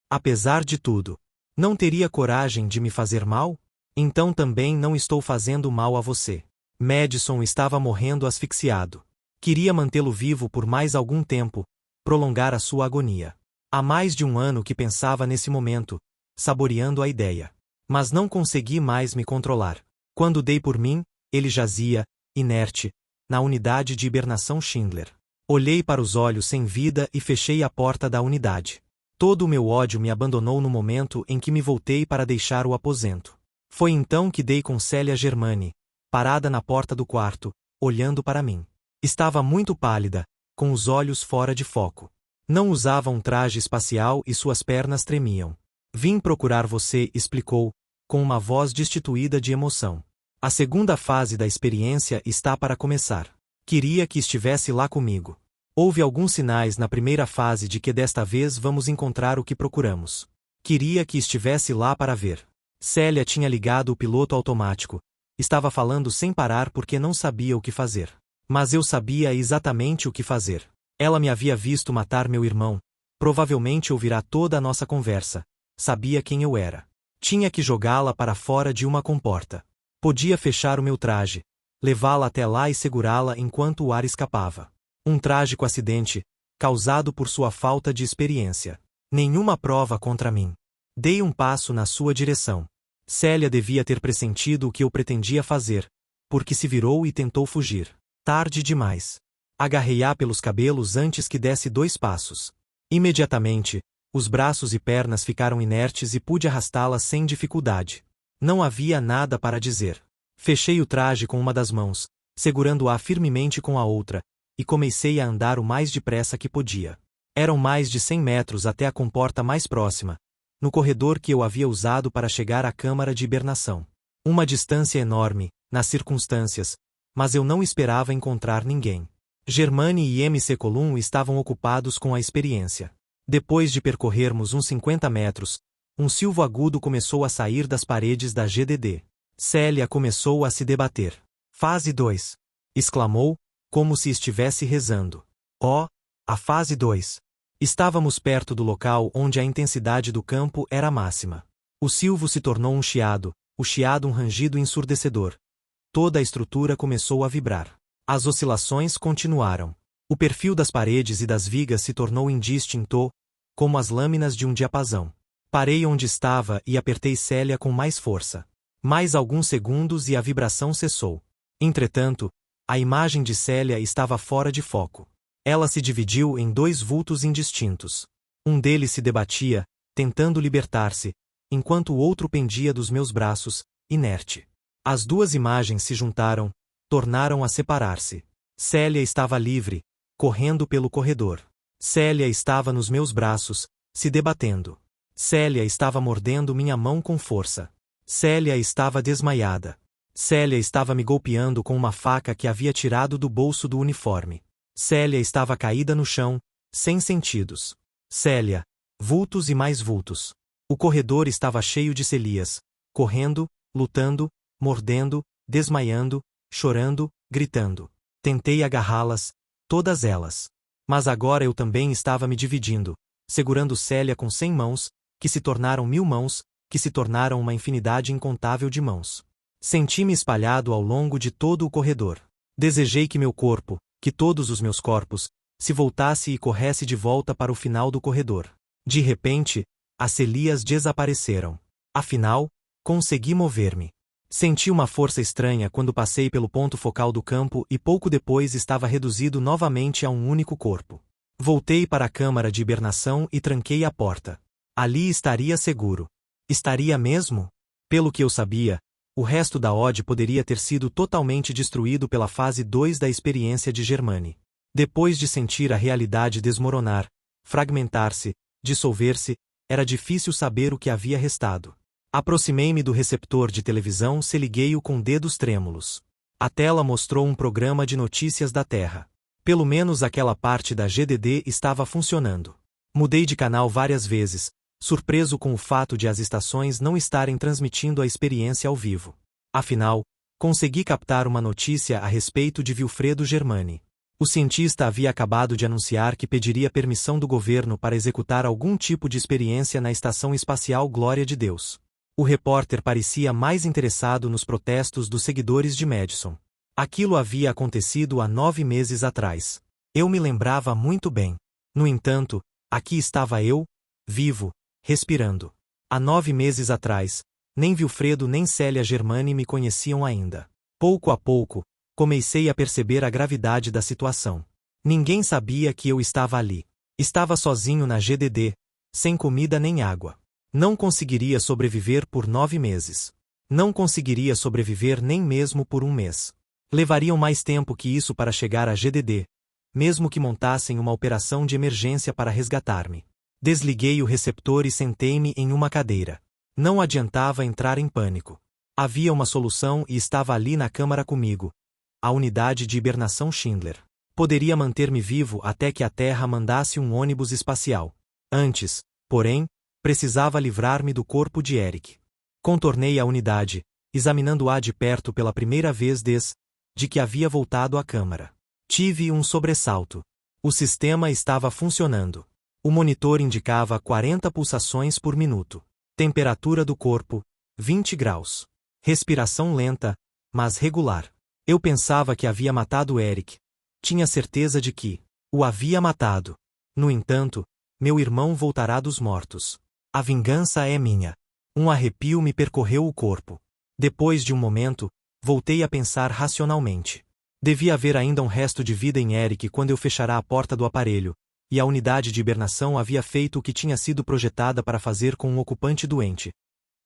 Apesar de tudo. Não teria coragem de me fazer mal? Então também não estou fazendo mal a você. Madison estava morrendo asfixiado. Queria mantê-lo vivo por mais algum tempo, prolongar a sua agonia. Há mais de um ano que pensava nesse momento, saboreando a ideia. Mas não consegui mais me controlar. Quando dei por mim, ele jazia, inerte, na unidade de hibernação Schindler. Olhei para os olhos sem vida e fechei a porta da unidade. Todo o meu ódio me abandonou no momento em que me voltei para deixar o aposento. Foi então que dei com Célia Germani, parada na porta do quarto, olhando para mim. Estava muito pálida, com os olhos fora de foco. Não usava um traje espacial e suas pernas tremiam. Vim procurar você, explicou, com uma voz destituída de emoção. A segunda fase da experiência está para começar. Queria que estivesse lá comigo. Houve alguns sinais na primeira fase de que desta vez vamos encontrar o que procuramos. Queria que estivesse lá para ver. Célia tinha ligado o piloto automático. Estava falando sem parar porque não sabia o que fazer. Mas eu sabia exatamente o que fazer. Ela me havia visto matar meu irmão. Provavelmente ouvirá toda a nossa conversa. Sabia quem eu era. Tinha que jogá-la para fora de uma comporta. Podia fechar o meu traje, levá-la até lá e segurá-la enquanto o ar escapava. Um trágico acidente, causado por sua falta de experiência. Nenhuma prova contra mim. Dei um passo na sua direção. Célia devia ter pressentido o que eu pretendia fazer, porque se virou e tentou fugir. Tarde demais. Agarrei-a pelos cabelos antes que desse 2 passos. Imediatamente, os braços e pernas ficaram inertes e pude arrastá-la sem dificuldade. Não havia nada para dizer. Fechei o traje com uma das mãos, segurando-a firmemente com a outra, e comecei a andar o mais depressa que podia. Eram mais de 100 metros até a comporta mais próxima, no corredor que eu havia usado para chegar à câmara de hibernação. Uma distância enorme, nas circunstâncias, mas eu não esperava encontrar ninguém. Germani e MC Colum estavam ocupados com a experiência. Depois de percorrermos uns 50 metros, um silvo agudo começou a sair das paredes da GDD. Célia começou a se debater. Fase 2. Exclamou, como se estivesse rezando. Oh, a fase 2. Estávamos perto do local onde a intensidade do campo era máxima. O silvo se tornou um chiado, o chiado um rangido ensurdecedor. Toda a estrutura começou a vibrar. As oscilações continuaram. O perfil das paredes e das vigas se tornou indistinto, como as lâminas de um diapasão. Parei onde estava e apertei Célia com mais força. Mais alguns segundos e a vibração cessou. Entretanto, a imagem de Célia estava fora de foco. Ela se dividiu em 2 vultos indistintos. Um deles se debatia, tentando libertar-se, enquanto o outro pendia dos meus braços, inerte. As 2 imagens se juntaram, tornaram a separar-se. Célia estava livre, correndo pelo corredor. Célia estava nos meus braços, se debatendo. Célia estava mordendo minha mão com força. Célia estava desmaiada. Célia estava me golpeando com uma faca que havia tirado do bolso do uniforme. Célia estava caída no chão, sem sentidos. Célia, vultos e mais vultos. O corredor estava cheio de Celias, correndo, lutando, mordendo, desmaiando, chorando, gritando. Tentei agarrá-las, todas elas. Mas agora eu também estava me dividindo, segurando Célia com 100 mãos, que se tornaram 1000 mãos, que se tornaram uma infinidade incontável de mãos. Senti-me espalhado ao longo de todo o corredor. Desejei que meu corpo, que todos os meus corpos, se voltasse e corresse de volta para o final do corredor. De repente, as celias desapareceram. Afinal, consegui mover-me. Senti uma força estranha quando passei pelo ponto focal do campo e pouco depois estava reduzido novamente a um único corpo. Voltei para a câmara de hibernação e tranquei a porta. Ali estaria seguro. Estaria mesmo? Pelo que eu sabia, o resto da Odd poderia ter sido totalmente destruído pela fase 2 da experiência de Germani. Depois de sentir a realidade desmoronar, fragmentar-se, dissolver-se, era difícil saber o que havia restado. Aproximei-me do receptor de televisão e liguei-o com dedos trêmulos. A tela mostrou um programa de notícias da Terra. Pelo menos aquela parte da GDD estava funcionando. Mudei de canal várias vezes, surpreso com o fato de as estações não estarem transmitindo a experiência ao vivo. Afinal, consegui captar uma notícia a respeito de Vilfredo Germani. O cientista havia acabado de anunciar que pediria permissão do governo para executar algum tipo de experiência na Estação Espacial Glória de Deus. O repórter parecia mais interessado nos protestos dos seguidores de Madison. Aquilo havia acontecido há 9 meses atrás. Eu me lembrava muito bem. No entanto, aqui estava eu, vivo, respirando. Há 9 meses atrás, nem Vilfredo nem Célia Germani me conheciam ainda. Pouco a pouco, comecei a perceber a gravidade da situação. Ninguém sabia que eu estava ali. Estava sozinho na GDD, sem comida nem água. Não conseguiria sobreviver por 9 meses. Não conseguiria sobreviver nem mesmo por um mês. Levariam mais tempo que isso para chegar à GDD, mesmo que montassem uma operação de emergência para resgatar-me. Desliguei o receptor e sentei-me em uma cadeira. Não adiantava entrar em pânico. Havia uma solução e estava ali na câmara comigo. A unidade de hibernação Schindler. Poderia manter-me vivo até que a Terra mandasse um ônibus espacial. Antes, porém, precisava livrar-me do corpo de Eric. Contornei a unidade, examinando-a de perto pela primeira vez desde que havia voltado à câmara. Tive um sobressalto. O sistema estava funcionando. O monitor indicava 40 pulsações por minuto. Temperatura do corpo, 20 graus. Respiração lenta, mas regular. Eu pensava que havia matado Eric. Tinha certeza de que o havia matado. No entanto, meu irmão voltará dos mortos. A vingança é minha. Um arrepio me percorreu o corpo. Depois de um momento, voltei a pensar racionalmente. Devia haver ainda um resto de vida em Eric quando eu fechará a porta do aparelho, e a unidade de hibernação havia feito o que tinha sido projetada para fazer com um ocupante doente.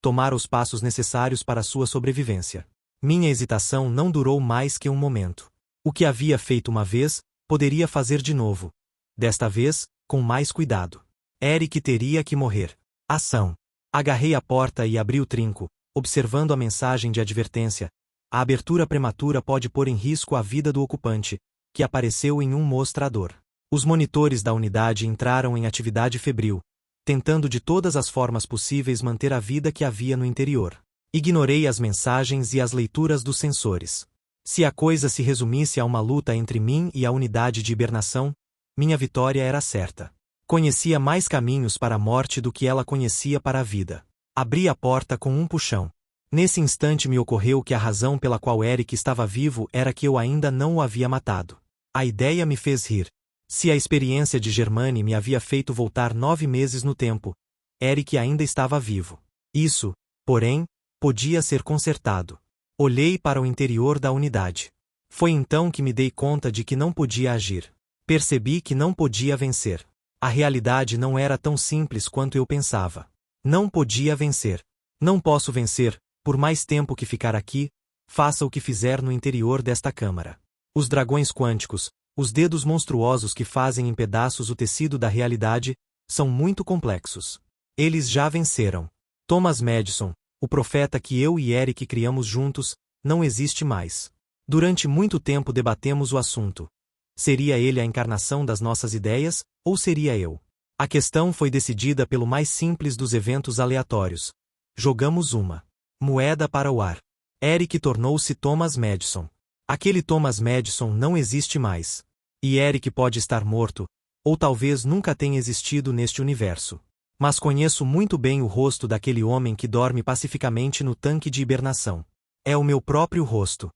Tomar os passos necessários para sua sobrevivência. Minha hesitação não durou mais que um momento. O que havia feito uma vez, poderia fazer de novo. Desta vez, com mais cuidado. Eric teria que morrer. Ação. Agarrei a porta e abri o trinco, observando a mensagem de advertência. A abertura prematura pode pôr em risco a vida do ocupante, que apareceu em um mostrador. Os monitores da unidade entraram em atividade febril, tentando de todas as formas possíveis manter a vida que havia no interior. Ignorei as mensagens e as leituras dos sensores. Se a coisa se resumisse a uma luta entre mim e a unidade de hibernação, minha vitória era certa. Conhecia mais caminhos para a morte do que ela conhecia para a vida. Abri a porta com um puxão. Nesse instante me ocorreu que a razão pela qual Eric estava vivo era que eu ainda não o havia matado. A ideia me fez rir. Se a experiência de Germani me havia feito voltar 9 meses no tempo, Eric ainda estava vivo. Isso, porém, podia ser consertado. Olhei para o interior da unidade. Foi então que me dei conta de que não podia agir. Percebi que não podia vencer. A realidade não era tão simples quanto eu pensava. Não podia vencer. Não posso vencer, por mais tempo que ficar aqui, faça o que fizer no interior desta câmara. Os dragões quânticos, os dedos monstruosos que fazem em pedaços o tecido da realidade, são muito complexos. Eles já venceram. Thomas Madison, o profeta que eu e Eric criamos juntos, não existe mais. Durante muito tempo debatemos o assunto. Seria ele a encarnação das nossas ideias, ou seria eu? A questão foi decidida pelo mais simples dos eventos aleatórios. Jogamos uma moeda para o ar. Eric tornou-se Thomas Madison. Aquele Thomas Madison não existe mais. E Eric pode estar morto, ou talvez nunca tenha existido neste universo. Mas conheço muito bem o rosto daquele homem que dorme pacificamente no tanque de hibernação. É o meu próprio rosto.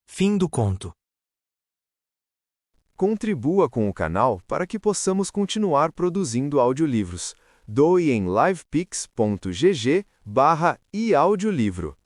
Fim do conto. Contribua com o canal para que possamos continuar produzindo audiolivros. Doe em livepix.gg/eaudiolivro.